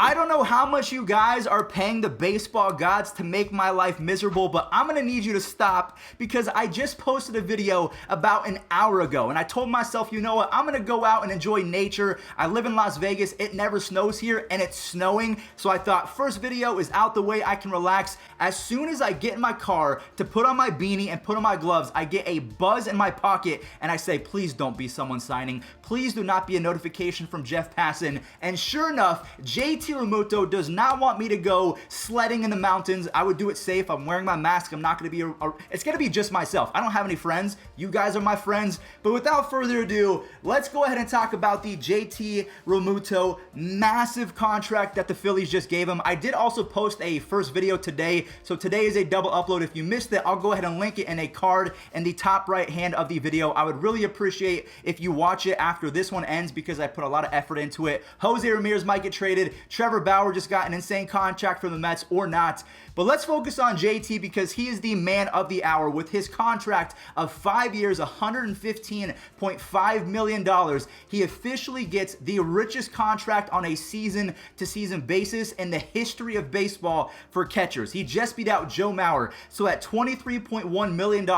I don't know how much you guys are paying the baseball gods to make my life miserable, but I'm gonna need you to stop because I just posted a video about an hour ago and I told myself, you know what, I'm gonna go out and enjoy nature. I live in Las Vegas, it never snows here and it's snowing, so I thought first video is out the way, I can relax. As soon as I get in my car to put on my beanie and put on my gloves, I get a buzz in my pocket and I say, please don't be someone signing. Please do not be a notification from Jeff Passan. And sure enough, JT Realmuto does not want me to go sledding in the mountains. I would do it safe. I'm wearing my mask. I'm not going to be it's going to be just myself. I don't have any friends. You guys are my friends. But without further ado, let's go ahead and talk about the JT Realmuto massive contract that the Phillies just gave him. I did also post a first video today. So today is a double upload. If you missed it, I'll go ahead and link it in a card in the top right hand of the video. I would really appreciate if you watch it after this one ends because I put a lot of effort into it. Jose Ramirez might get traded. Trevor Bauer just got an insane contract from the Mets or not. But let's focus on JT because he is the man of the hour with his contract of 5 years, $115.5 million. He officially gets the richest contract on a season-to-season basis in the history of baseball for catchers. He just beat out Joe Mauer. So at $23.1 million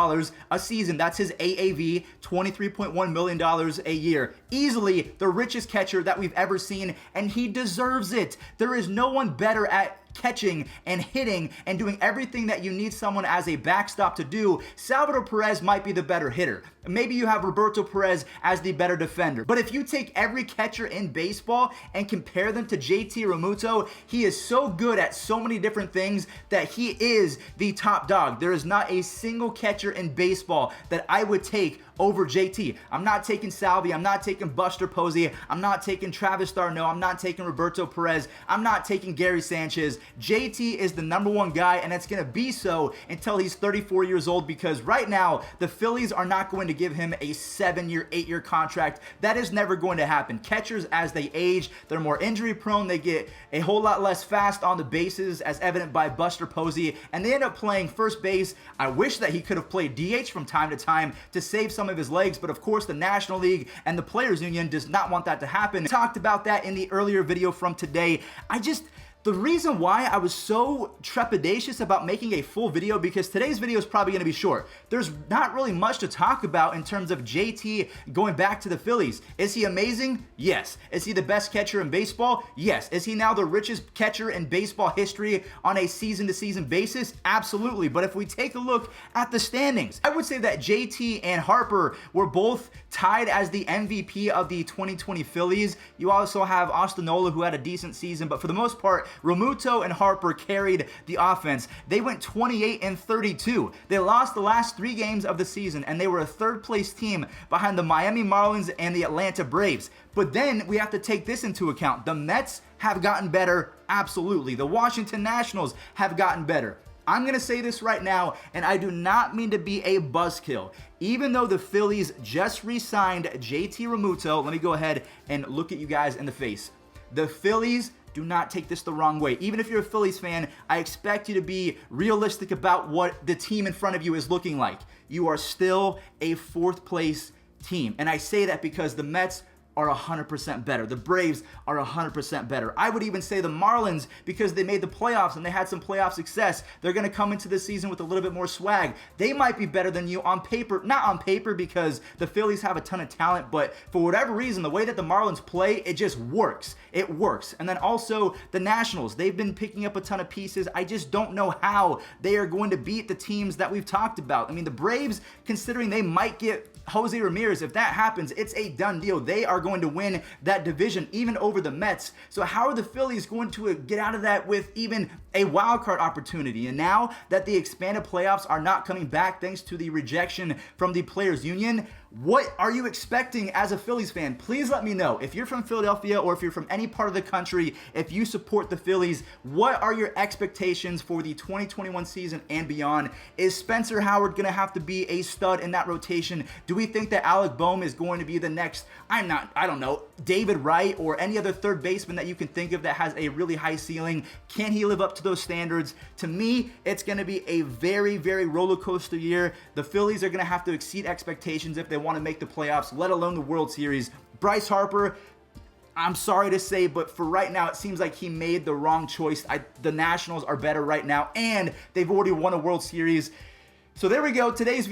a season, that's his AAV, $23.1 million a year. Easily the richest catcher that we've ever seen, and he deserves it. There is no one better at catching and hitting and doing everything that you need someone as a backstop to do. Salvador Perez might be the better hitter. Maybe you have Roberto Perez as the better defender. But if you take every catcher in baseball and compare them to JT Realmuto, he is so good at so many different things that he is the top dog. There is not a single catcher in baseball that I would take over JT. I'm not taking Salvi. I'm not taking Buster Posey. I'm not taking Travis d'Arnaud. I'm not taking Roberto Perez. I'm not taking Gary Sanchez. JT is the number one guy, and it's going to be so until he's 34 years old because right now, the Phillies are not going to give him a 7-year, 8-year contract. That is never going to happen. Catchers, as they age, they're more injury prone. They get a whole lot less fast on the bases, as evident by Buster Posey, and they end up playing first base. I wish that he could have played DH from time to time to save some of his legs, but of course the National League and the Players Union does not want that to happen. I talked about that in the earlier video from today. The reason why I was so trepidatious about making a full video, because today's video is probably going to be short. There's not really much to talk about in terms of JT going back to the Phillies. Is he amazing? Yes. Is he the best catcher in baseball? Yes. Is he now the richest catcher in baseball history on a season-to-season basis? Absolutely. But if we take a look at the standings, I would say that JT and Harper were both tied as the MVP of the 2020 Phillies. You also have Austin Nola, who had a decent season, but for the most part, Realmuto and Harper carried the offense. They went 28-32. They lost the last 3 games of the season, and they were a third-place team behind the Miami Marlins and the Atlanta Braves. But then we have to take this into account. The Mets have gotten better, absolutely. The Washington Nationals have gotten better. I'm going to say this right now, and I do not mean to be a buzzkill. Even though the Phillies just re-signed JT Realmuto, let me go ahead and look at you guys in the face. The Phillies, do not take this the wrong way. Even if you're a Phillies fan, I expect you to be realistic about what the team in front of you is looking like. You are still a 4th place team. And I say that because the Mets are 100% better. The Braves are 100% better. I would even say the Marlins, because they made the playoffs and they had some playoff success, they're going to come into this season with a little bit more swag. They might be better than you on paper. Not on paper because the Phillies have a ton of talent, but for whatever reason, the way that the Marlins play, it just works. It works. And then also the Nationals, they've been picking up a ton of pieces. I just don't know how they are going to beat the teams that we've talked about. I mean, the Braves, considering they might get Jose Ramirez, if that happens, it's a done deal. They are going to win that division, even over the Mets. So how are the Phillies going to get out of that with even a wild card opportunity? And now that the expanded playoffs are not coming back thanks to the rejection from the Players Union, what are you expecting as a Phillies fan? Please let me know. If you're from Philadelphia or if you're from any part of the country, if you support the Phillies, what are your expectations for the 2021 season and beyond? Is Spencer Howard going to have to be a stud in that rotation? Do we think that Alec Bohm is going to be the next, I don't know, David Wright or any other third baseman that you can think of that has a really high ceiling? Can he live up to those standards? To me, it's going to be a very, very roller coaster year. The Phillies are going to have to exceed expectations if they want to make the playoffs, let alone the World Series. Bryce Harper, I'm sorry to say, but for right now, it seems like he made the wrong choice. The Nationals are better right now, and they've already won a World Series. So there we go, today's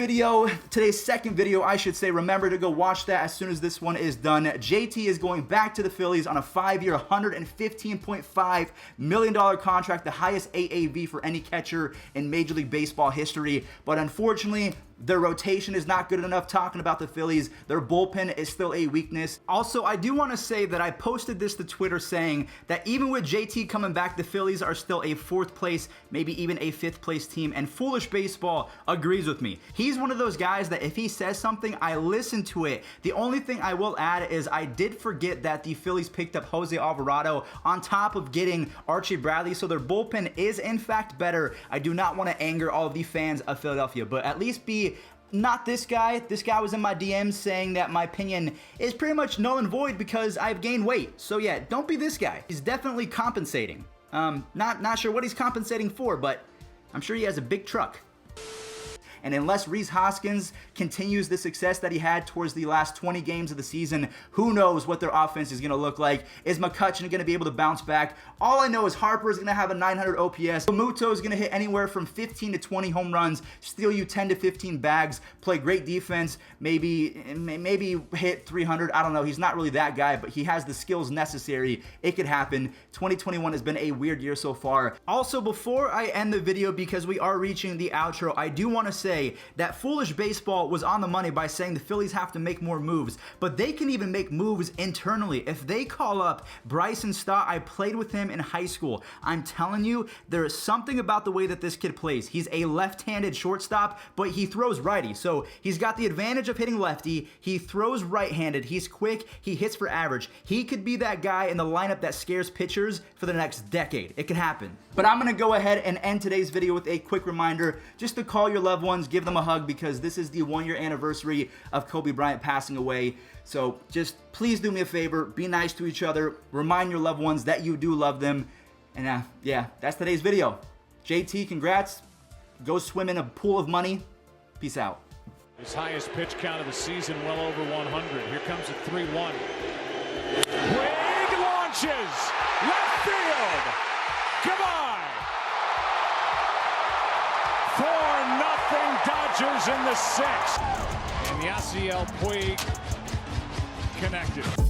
second video, I should say. Remember to go watch that as soon as this one is done. JT is going back to the Phillies on a 5-year, $115.5 million contract, the highest AAV for any catcher in Major League Baseball history. But unfortunately, their rotation is not good enough. Talking about the Phillies, their bullpen is still a weakness. Also, I do want to say that I posted this to Twitter saying that even with JT coming back, the Phillies are still a 4th place, maybe even a 5th place team, and Foolish Baseball agrees with me. He's one of those guys that if he says something, I listen to it. The only thing I will add is I did forget that the Phillies picked up Jose Alvarado on top of getting Archie Bradley, so their bullpen is in fact better. I do not want to anger all of the fans of Philadelphia, but at least be not this guy. This guy was in my DMs saying that my opinion is pretty much null and void because I've gained weight. So yeah, don't be this guy. He's definitely compensating. Not sure what he's compensating for, but I'm sure he has a big truck. And unless Rhys Hoskins continues the success that he had towards the last 20 games of the season, who knows what their offense is going to look like. Is McCutchen going to be able to bounce back? All I know is Harper is going to have a 900 OPS. Realmuto is going to hit anywhere from 15 to 20 home runs, steal you 10 to 15 bags, play great defense, maybe hit 300. I don't know. He's not really that guy, but he has the skills necessary. It could happen. 2021 has been a weird year so far. Also, before I end the video, because we are reaching the outro, I do want to say that Foolish Baseball was on the money by saying the Phillies have to make more moves, but they can even make moves internally. If they call up Bryson Stott, I played with him in high school. I'm telling you, there is something about the way that this kid plays. He's a left-handed shortstop, but he throws righty, so he's got the advantage of hitting lefty. He throws right-handed. He's quick. He hits for average. He could be that guy in the lineup that scares pitchers for the next decade. It could happen. But I'm going to go ahead and end today's video with a quick reminder just to call your loved ones, give them a hug, because this is the 1-year anniversary of Kobe Bryant passing away. So just please do me a favor, be nice to each other, remind your loved ones that you do love them. And yeah, that's today's video. JT, congrats. Go swim in a pool of money. Peace out. His highest pitch count of the season, well over 100. Here comes a 3-1. Wade launches. Left field. Goodbye. 4-0 Dodgers in the 6th. And Yasiel Puig connected.